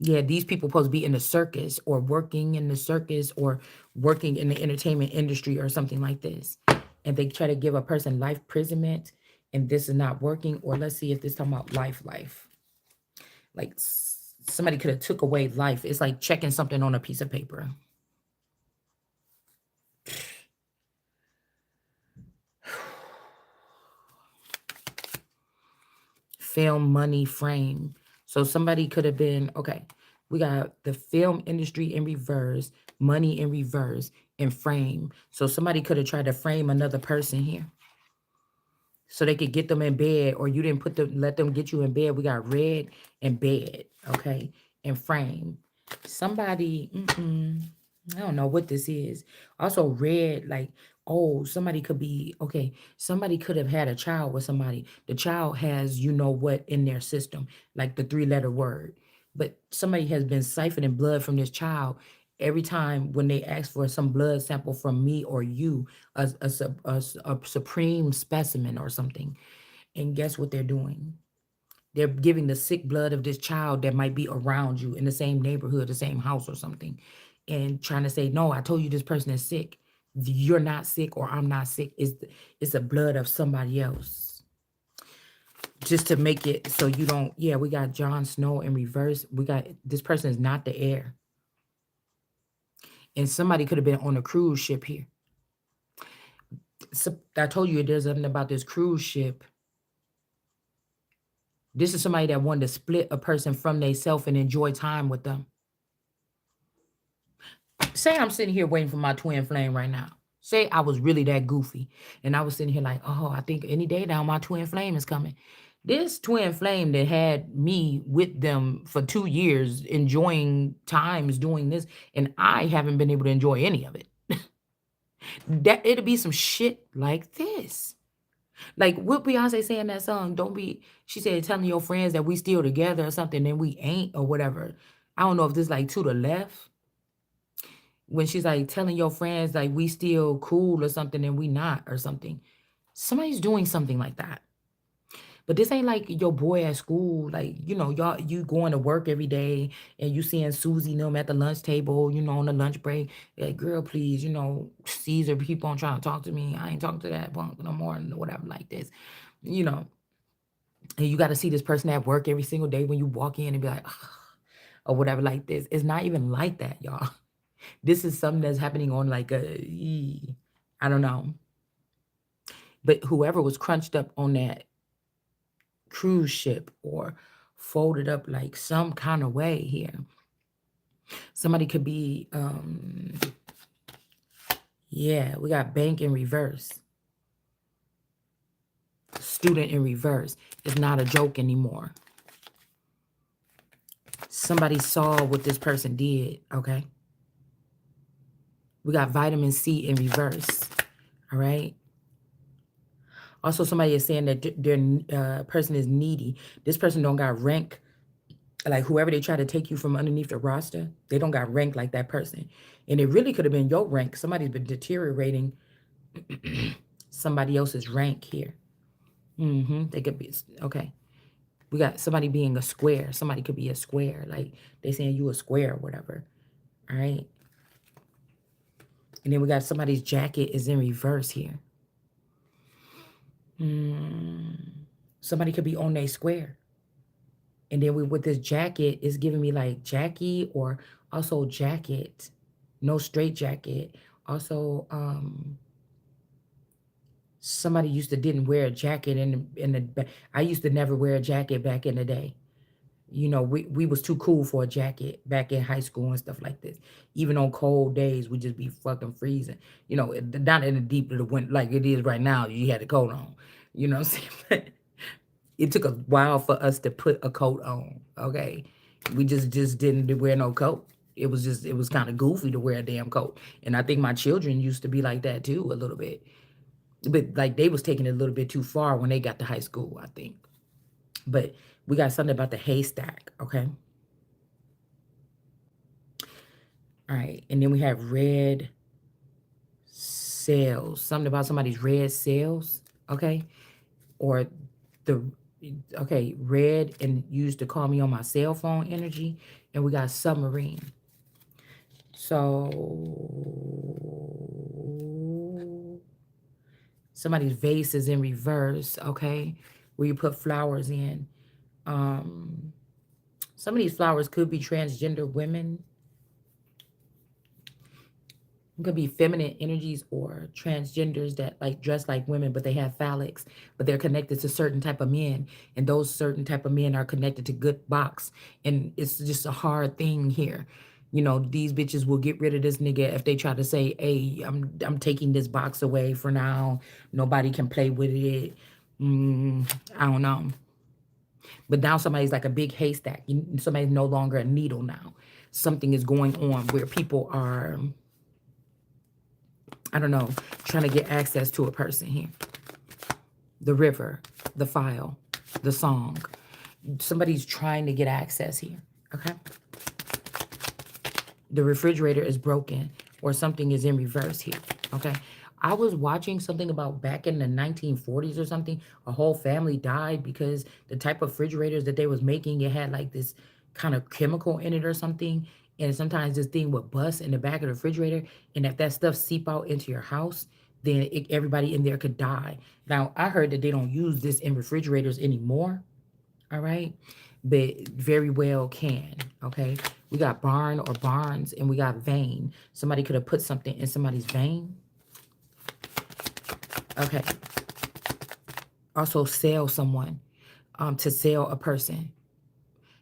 Yeah, these people supposed to be in the circus or working in the circus or working in the entertainment industry or something like this. And they try to give a person life imprisonment and this is not working. Or let's see if this talking about life. Like somebody could have took away life. It's like checking something on a piece of paper. Film, money, frame. So somebody could have been, okay, we got the film industry in reverse, money in reverse, and frame. So somebody could have tried to frame another person here so they could get them in bed, or you didn't let them get you in bed. We got red and bed, okay, and frame. Somebody, I don't know what this is. Also red, like, oh, somebody could be, okay, somebody could have had a child with somebody. The child has, you know what, in their system, like the 3-letter word. But somebody has been siphoning blood from this child every time when they ask for some blood sample from me or you, a supreme specimen or something. And guess what they're doing? They're giving the sick blood of this child that might be around you in the same neighborhood, the same house or something, and trying to say, no, I told you this person is sick. You're not sick or I'm not sick. It's the blood of somebody else. Just to make it so you don't, yeah, we got Jon Snow in reverse. We got, this person is not the heir. And somebody could have been on a cruise ship here. So I told you there's something about this cruise ship. This is somebody that wanted to split a person from themselves and enjoy time with them. Say I'm sitting here waiting for my twin flame right now. Say I was really that goofy and I was sitting here like, oh, I think any day now my twin flame is coming. This twin flame that had me with them for 2 years enjoying times doing this, and I haven't been able to enjoy any of it. That it'll be some shit like this. Like what Beyonce say in that song, don't be, she said, telling your friends that we still together or something, and we ain't or whatever. I don't know if this like to the left. when she's like telling your friends like we still cool or something and we not or something. Somebody's doing something like that. But this ain't like your boy at school. Like, y'all, you going to work every day and you seeing Susie and them at the lunch table, on the lunch break. Like, girl, please, Caesar keep on trying to talk to me. I ain't talking to that punk no more, or whatever like this. You know, and you got to see this person at work every single day when you walk in and be like, "Ugh," or whatever like this. It's not even like that, y'all. This is something that's happening on like I don't know. But whoever was crunched up on that cruise ship or folded up like some kind of way here. Somebody could be, yeah, we got bank in reverse, student in reverse. It's not a joke anymore. Somebody saw what this person did, okay? We got vitamin C in reverse, all right? Also, somebody is saying that their person is needy. This person don't got rank. Like whoever they try to take you from underneath the roster, they don't got rank like that person. And it really could have been your rank. Somebody's been deteriorating somebody else's rank here. They could be, okay. We got somebody being a square. Somebody could be a square. Like they saying you a square or whatever. All right. And then we got somebody's jacket is in reverse here. Somebody could be on their square. And then with this jacket, it's giving me like Jackie or also jacket. No straight jacket. Also, somebody used to didn't wear a jacket I used to never wear a jacket back in the day. We was too cool for a jacket back in high school and stuff like this. Even on cold days, we just be fucking freezing. Not in the deep of the winter like it is right now. You had a coat on. You know what I'm saying? It took a while for us to put a coat on. Okay, we just didn't wear no coat. It was kind of goofy to wear a damn coat. And I think my children used to be like that too a little bit. But like they was taking it a little bit too far when they got to high school, I think. But we got something about the haystack, okay? All right, and then we have red sails. Something about somebody's red sails, okay? Or the okay, red and used to call me on my cell phone energy. And we got submarine. So somebody's vase is in reverse, okay? Where you put flowers in. Some of these flowers could be transgender women. It could be feminine energies or transgenders that like dress like women, but they have phallics, but they're connected to certain type of men, and those certain type of men are connected to good box, and it's just a hard thing here. These bitches will get rid of this nigga if they try to say, "Hey, I'm taking this box away for now. Nobody can play with it." I don't know. But now somebody's like a big haystack. Somebody's no longer a needle now. Something is going on where people are, I don't know, trying to get access to a person here. The river, the file, the song. Somebody's trying to get access here, okay? The refrigerator is broken or something is in reverse here, okay? I was watching something about back in the 1940s or something. A whole family died because the type of refrigerators that they was making, it had like this kind of chemical in it or something. And sometimes this thing would bust in the back of the refrigerator. And if that stuff seep out into your house, then everybody in there could die. Now, I heard that they don't use this in refrigerators anymore. All right. But very well can. Okay. We got barn or barns and we got vein. Somebody could have put something in somebody's vein. Okay. Also sell someone, to sell a person.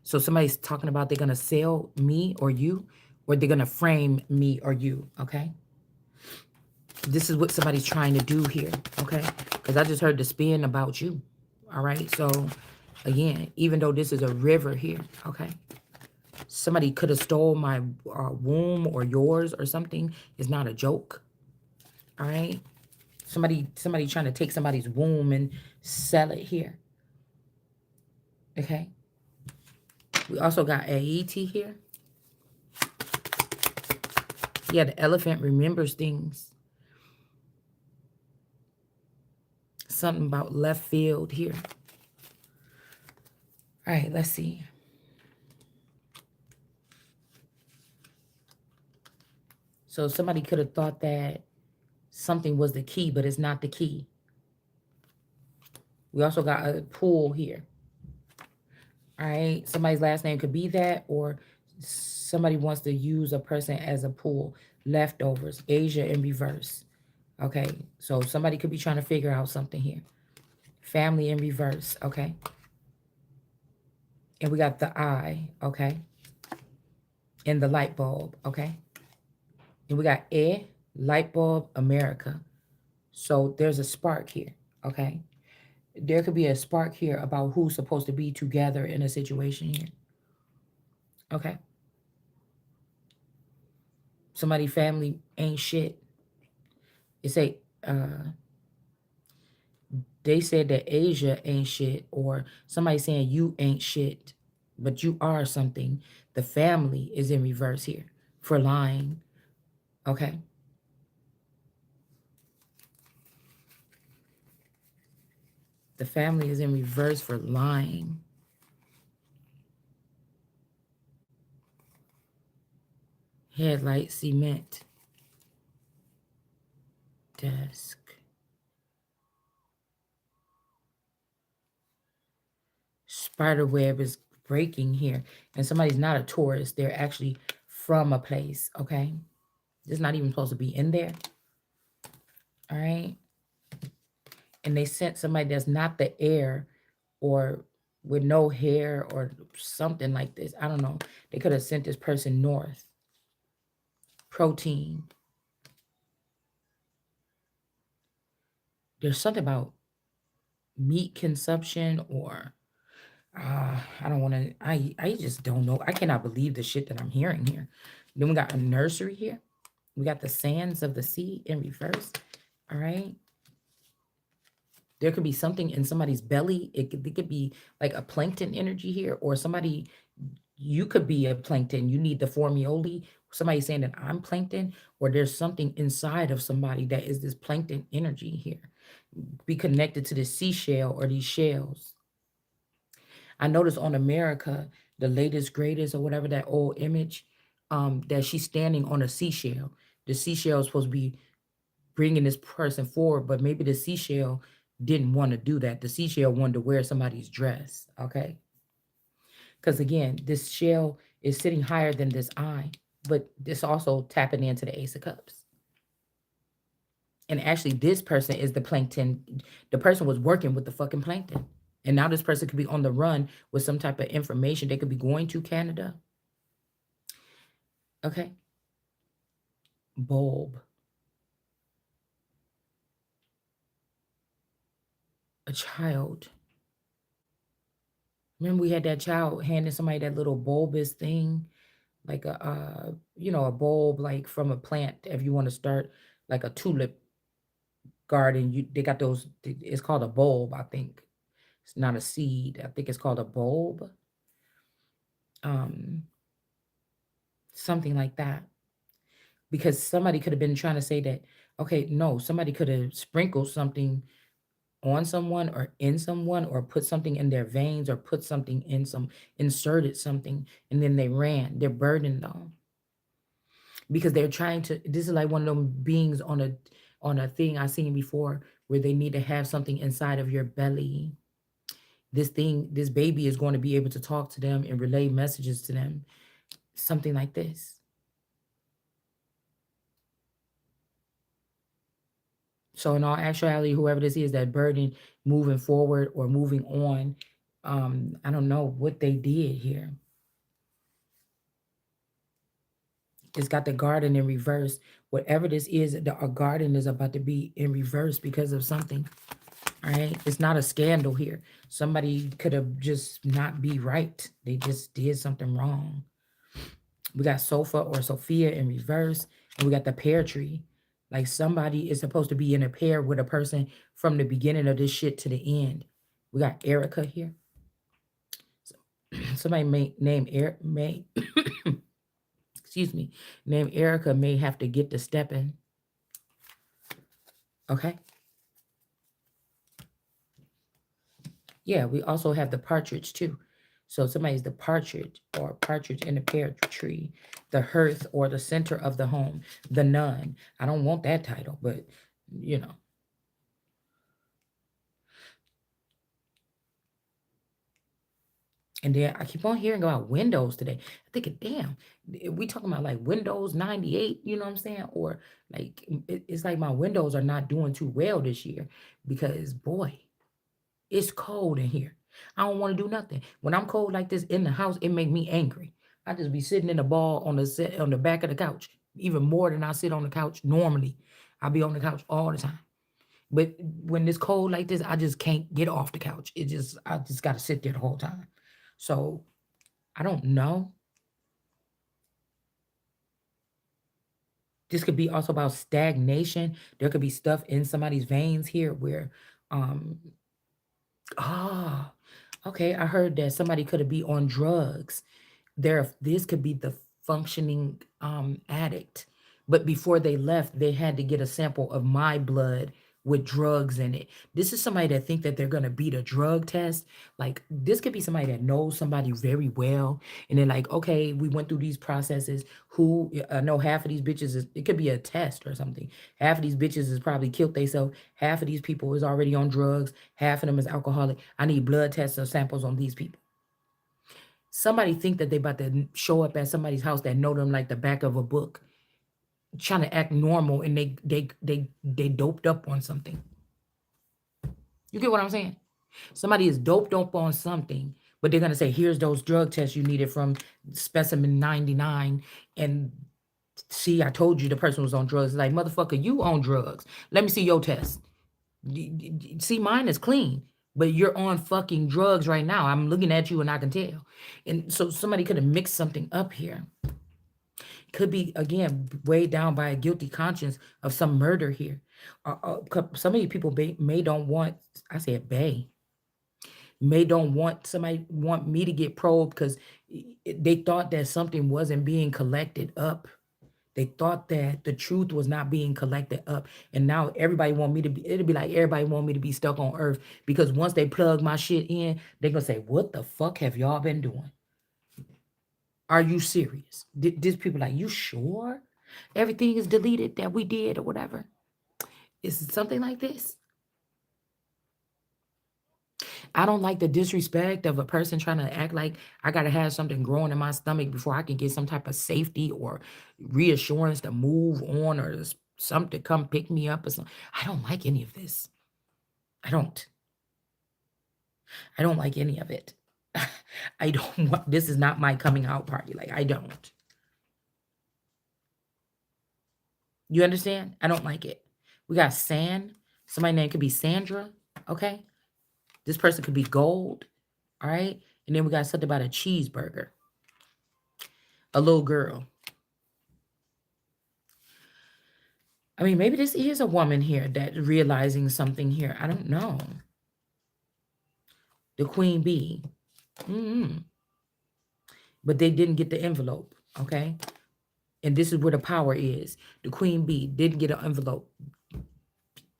So somebody's talking about they're going to sell me or you, or they're going to frame me or you. Okay. This is what somebody's trying to do here. Okay. Because I just heard the spin about you. All right. So again, even though this is a river here. Okay. Somebody could have stole my womb or yours or something. It's not a joke. All right. Somebody trying to take somebody's womb and sell it here. Okay. We also got AET here. Yeah, the elephant remembers things. Something about left field here. All right, let's see. So somebody could have thought that something was the key, but it's not the key. We also got a pool here. All right, somebody's last name could be that, or somebody wants to use a person as a pool. Leftovers, Asia in reverse. Okay, so somebody could be trying to figure out something here. Family in reverse. Okay, and we got the eye. Okay, and the light bulb. Okay, and we got light bulb, America. So there's a spark here. Okay, there could be a spark here about who's supposed to be together in a situation here. Okay, somebody family ain't shit. It say they said that Asia ain't shit, or somebody saying you ain't shit, but you are something. The family is in reverse here for lying. Okay, the family is in reverse for lying. Headlight, cement, desk. Spider web is breaking here, and somebody's not a tourist. They're actually from a place. Okay, it's not even supposed to be in there. All right, and they sent somebody that's not the heir, or with no hair or something like this. I don't know. They could have sent this person north. Protein. There's something about meat consumption, or I don't want to. I just don't know. I cannot believe the shit that I'm hearing here. Then we got a nursery here. We got the sands of the sea in reverse. All right. There could be something in somebody's belly. It could be like a plankton energy here, or somebody, you could be a plankton. You need the formioli. Somebody saying that I'm plankton, or there's something inside of somebody that is this plankton energy here. Be connected to the seashell or these shells. I noticed on America, the latest, greatest, or whatever, that old image, that she's standing on a seashell. The seashell is supposed to be bringing this person forward, but maybe the seashell didn't want to do that. The seashell wanted to wear somebody's dress. Okay. Because again, this shell is sitting higher than this eye, but this also tapping into the Ace of Cups. And actually, this person is the plankton. The person was working with the fucking plankton. And now this person could be on the run with some type of information. They could be going to Canada. Okay. Bulb. A child. Remember, we had that child handing somebody that little bulbous thing, like a a bulb, like from a plant. If you want to start like a tulip garden, they got those. It's called a bulb, I think. It's not a seed. I think it's called a bulb. Um, Something like that. Because somebody could have been trying to say that. Okay, no, somebody could have sprinkled something on someone or in someone, or put something in their veins, or put something in some, inserted something, and then they ran. They're burdened though, because they're trying to. This is like one of them beings on a thing I seen before, where they need to have something inside of your belly. This baby is going to be able to talk to them and relay messages to them, something like this. So in all actuality, whoever this is, that burden, moving forward or moving on, I don't know what they did here. It's got the garden in reverse. Whatever this is, a garden is about to be in reverse because of something. All right. It's not a scandal here. Somebody could have just not be right. They just did something wrong. We got Sofa or Sophia in reverse. And we got the pear tree. Like somebody is supposed to be in a pair with a person from the beginning of this shit to the end. We got Erica here. Somebody may name Eric may excuse me, named Erica may have to get to stepping. Okay. Yeah, we also have the partridge too. So somebody's the partridge or partridge in the pear tree, the hearth or the center of the home, the nun. I don't want that title, but you know. And then I keep on hearing about Windows today. I think, damn, we talking about like Windows 98, you know what I'm saying? Or like it's like my Windows are not doing too well this year because boy, it's cold in here. I don't want to do nothing. When I'm cold like this in the house, it make me angry. I just be sitting in the ball on the back of the couch, even more than I sit on the couch normally. I be on the couch all the time. But when it's cold like this, I just can't get off the couch. I just gotta sit there the whole time. So I don't know. This could be also about stagnation. There could be stuff in somebody's veins here where um ah okay, I heard that somebody could be on drugs. This could be the functioning addict, but before they left they had to get a sample of my blood with drugs in it. This is somebody that think that they're going to beat a drug test. Like this could be somebody that knows somebody very well and they're like, okay, we went through these processes. Who I know half of these bitches is, it could be a test or something. Half of these bitches is probably killed themselves. Half of these people is already on drugs. Half of them is alcoholic. I need blood tests or samples on these people. Somebody think that they about to show up at somebody's house that know them like the back of a book, trying to act normal, and they doped up on something. You get what I'm saying? Somebody is doped up on something, but they're gonna say, "Here's those drug tests you needed from specimen 99," and see, I told you the person was on drugs. Like motherfucker, you on drugs. Let me see your test. See, mine is clean, but you're on fucking drugs right now. I'm looking at you and I can tell. And so somebody could have mixed something up here. Could be again weighed down by a guilty conscience of some murder here. Some of you people may don't want. I said bay may don't want somebody want me to get probed because they thought that something wasn't being collected up. They thought that the truth was not being collected up. And now everybody want me to be, it'll be like everybody want me to be stuck on earth because once they plug my shit in, they're gonna say, what the fuck have y'all been doing? Are you serious? These people like, you sure? Everything is deleted that we did or whatever. Is it something like this? I don't like the disrespect of a person trying to act like I gotta have something growing in my stomach before I can get some type of safety or reassurance to move on or something to come pick me up or something. I don't like any of this. I don't. I don't like any of it. I don't want this is not my coming out party. Like I don't. You understand? I don't like it. We got Sand. Somebody name could be Sandra. Okay. This person could be Gold. All right. And then we got something about a cheeseburger. A little girl. I mean, maybe this is a woman here that realizing something here. I don't know. The queen bee. Mm-hmm. But they didn't get the envelope. Okay. And this is where the power is. The queen bee didn't get an envelope.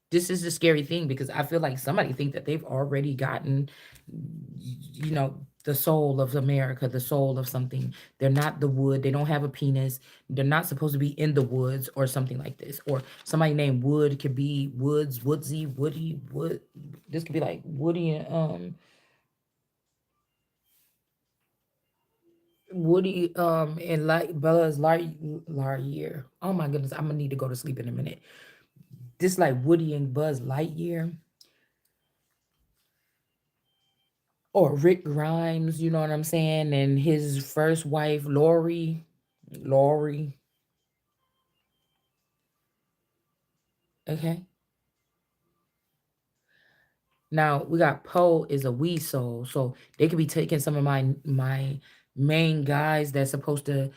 This is the scary thing because I feel like somebody think that they've already gotten, the soul of America, the soul of something. They're not the wood. They don't have a penis. They're not supposed to be in the woods or something like this. Or somebody named Wood could be Woods, Woodsy, Woody, Wood. This could be like Woody and like Buzz Lightyear. Oh my goodness, I'm gonna need to go to sleep in a minute. This like Woody and Buzz Lightyear. Or Rick Grimes, you know what I'm saying? And his first wife, Lori. Lori. Okay. Now we got Poe is a we soul. So they could be taking some of my main guys that's supposed to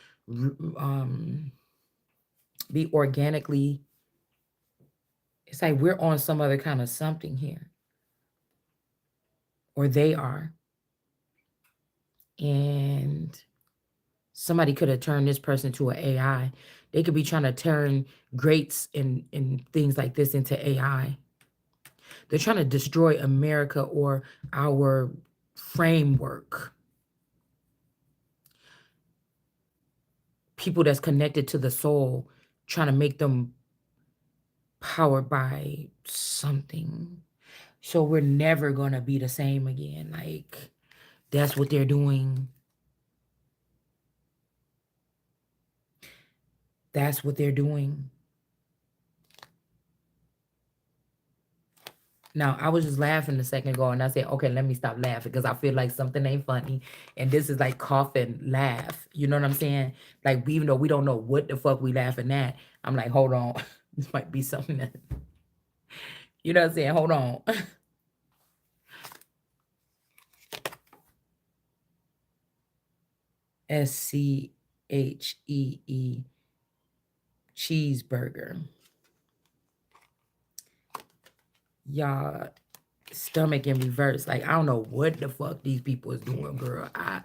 um be organically. It's like we're on some other kind of something here. Or they are. And Somebody could have turned this person to an AI. They could be trying to turn greats and things like this into AI. They're trying to destroy America or our framework. People that's connected to the soul, trying to make them powered by something. So we're never going to be the same again. Like, that's what they're doing. That's what they're doing. Now, I was just laughing a second ago, and I said, okay, let me stop laughing because I feel like something ain't funny. And this is like coughing laugh. You know what I'm saying? Like, even though we don't know what the fuck we laughing at, I'm like, hold on. This might be something that, you know what I'm saying? Hold on. SCHEE cheeseburger. Y'all stomach in reverse. Like, I don't know what the fuck these people is doing, girl. A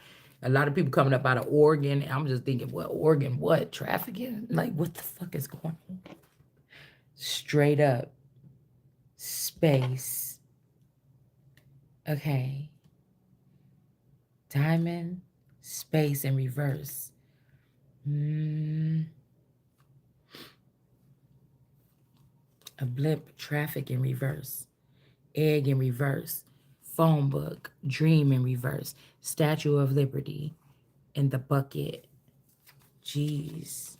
lot of people coming up out of Oregon. And I'm just thinking, what Oregon? What trafficking? Like, what the fuck is going on? Straight up space. Okay. Diamond, space in reverse. A blip, traffic in reverse. Egg in reverse. Phone book, dream in reverse. Statue of Liberty in the bucket. Jeez.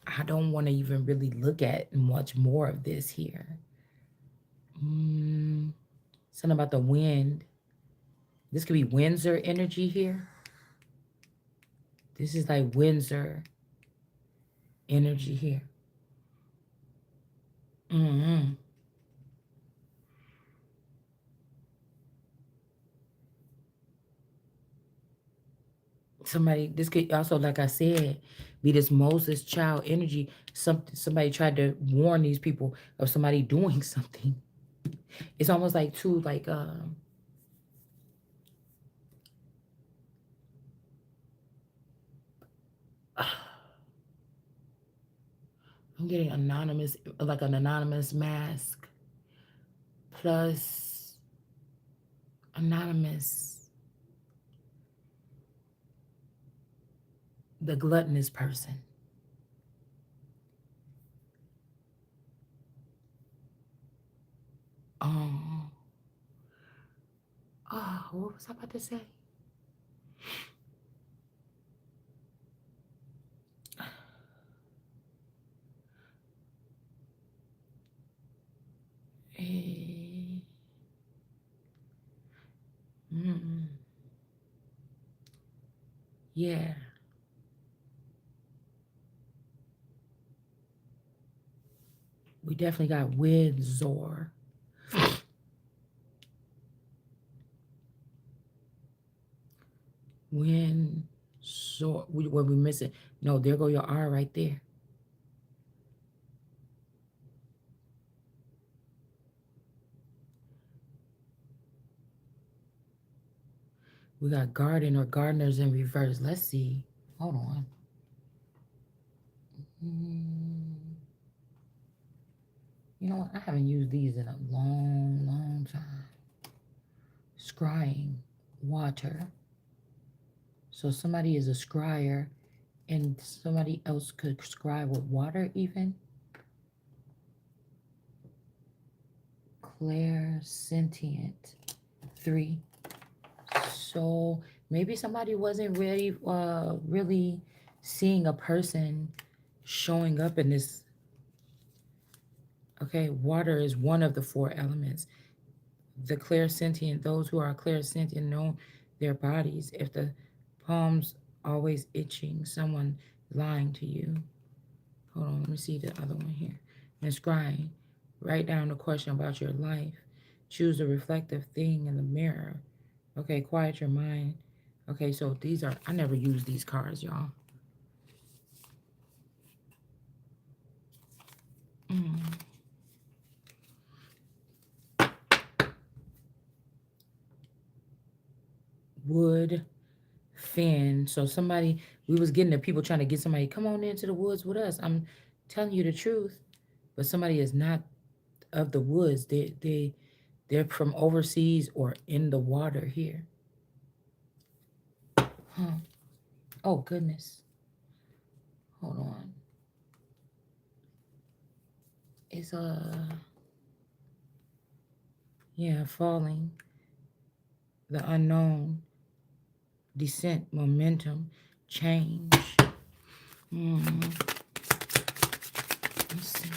I don't want to even really look at much more of this here. Something about the wind. This could be Windsor energy here. This is like Windsor energy here. Somebody, this could also, like I said, be this Moses child energy. Somebody tried to warn these people of somebody doing something. It's almost like too, like I'm getting anonymous, like an anonymous mask plus anonymous, the gluttonous person. What was I about to say? Yeah. We definitely got Windsor. Windsor. What we missing? No, there go your R right there. We got garden or gardeners in reverse. Let's see. Hold on. You know what? I haven't used these in a long time. Scrying. Water. So somebody is a scryer and somebody else could scry with water even. Clairsentient. 3. So maybe somebody wasn't really seeing a person showing up in this. Okay, water is one of the 4 elements. The clairsentient, those who are clairsentient know their bodies. If the palms always itching, someone lying to you. Hold on, let me see the other one here. Inscribing. Write down a question about your life. Choose a reflective thing in the mirror. Okay, quiet your mind. Okay, so these are, I never use these cards, y'all. Wood, Finn. So somebody, we was getting the people trying to get somebody, come on into the woods with us. I'm telling you the truth. But somebody is not of the woods. They're from overseas or in the water here. Huh. Oh goodness. Hold on. It's yeah, falling. The unknown. Descent, momentum, change. Let's see.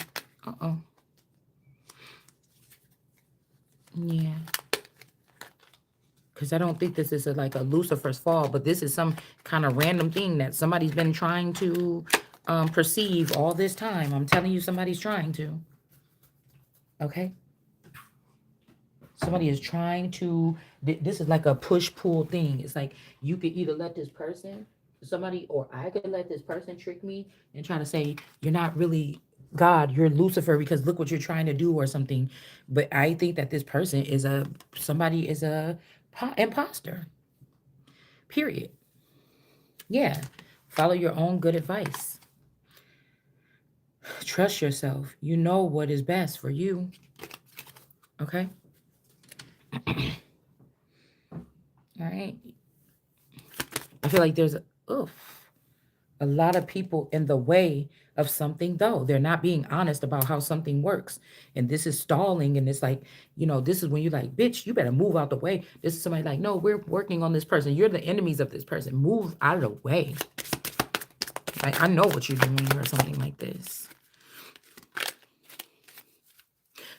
Uh-oh. Yeah. Because I don't think this is like a Lucifer's fall, but this is some kind of random thing that somebody's been trying to perceive all this time. I'm telling you, somebody's trying to. Okay? Somebody is trying to, this is like a push-pull thing. It's like you could either let this person, somebody, or I could let this person trick me and try to say, you're not really God, you're Lucifer because look what you're trying to do or something. But I think that this person is somebody is a imposter. Period. Yeah. Follow your own good advice. Trust yourself. You know what is best for you. Okay? All right. I feel like there's a lot of people in the way of something, though. They're not being honest about how something works. And this is stalling. And it's like, this is when you're like, bitch, you better move out the way. This is somebody like, no, we're working on this person. You're the enemies of this person. Move out of the way. Like, I know what you're doing or something like this.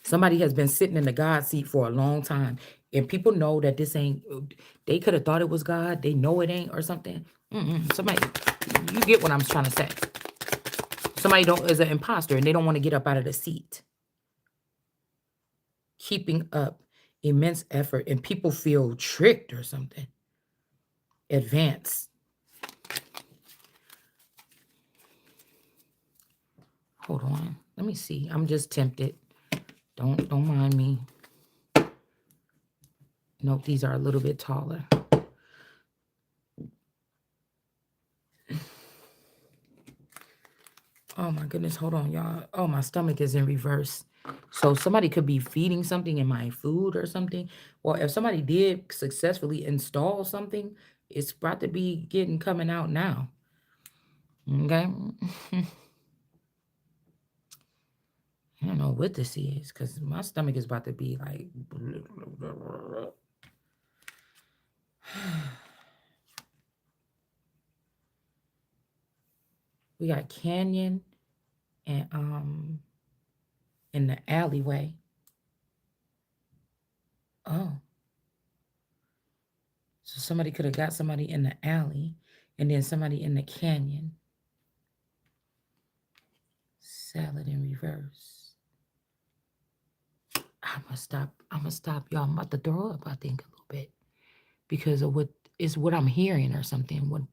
Somebody has been sitting in the God seat for a long time. And people know that this ain't, they could have thought it was God. They know it ain't or something. Somebody, you get what I'm trying to say. Somebody is an imposter and they don't want to get up out of the seat. Keeping up immense effort and people feel tricked or something. Advance. Hold on. Let me see. I'm just tempted. Don't mind me. Nope, these are a little bit taller. Oh my goodness, hold on, y'all. Oh, my stomach is in reverse. So somebody could be feeding something in my food or something. Or if somebody did successfully install something, it's about to be coming out now. Okay. I don't know what this is because my stomach is about to be like. We got canyon and in the alleyway. Oh. So somebody could have got somebody in the alley and then somebody in the canyon. Salad in reverse. I'm gonna stop y'all. I'm about to throw up, I think, a little bit. Because of what I'm hearing or something.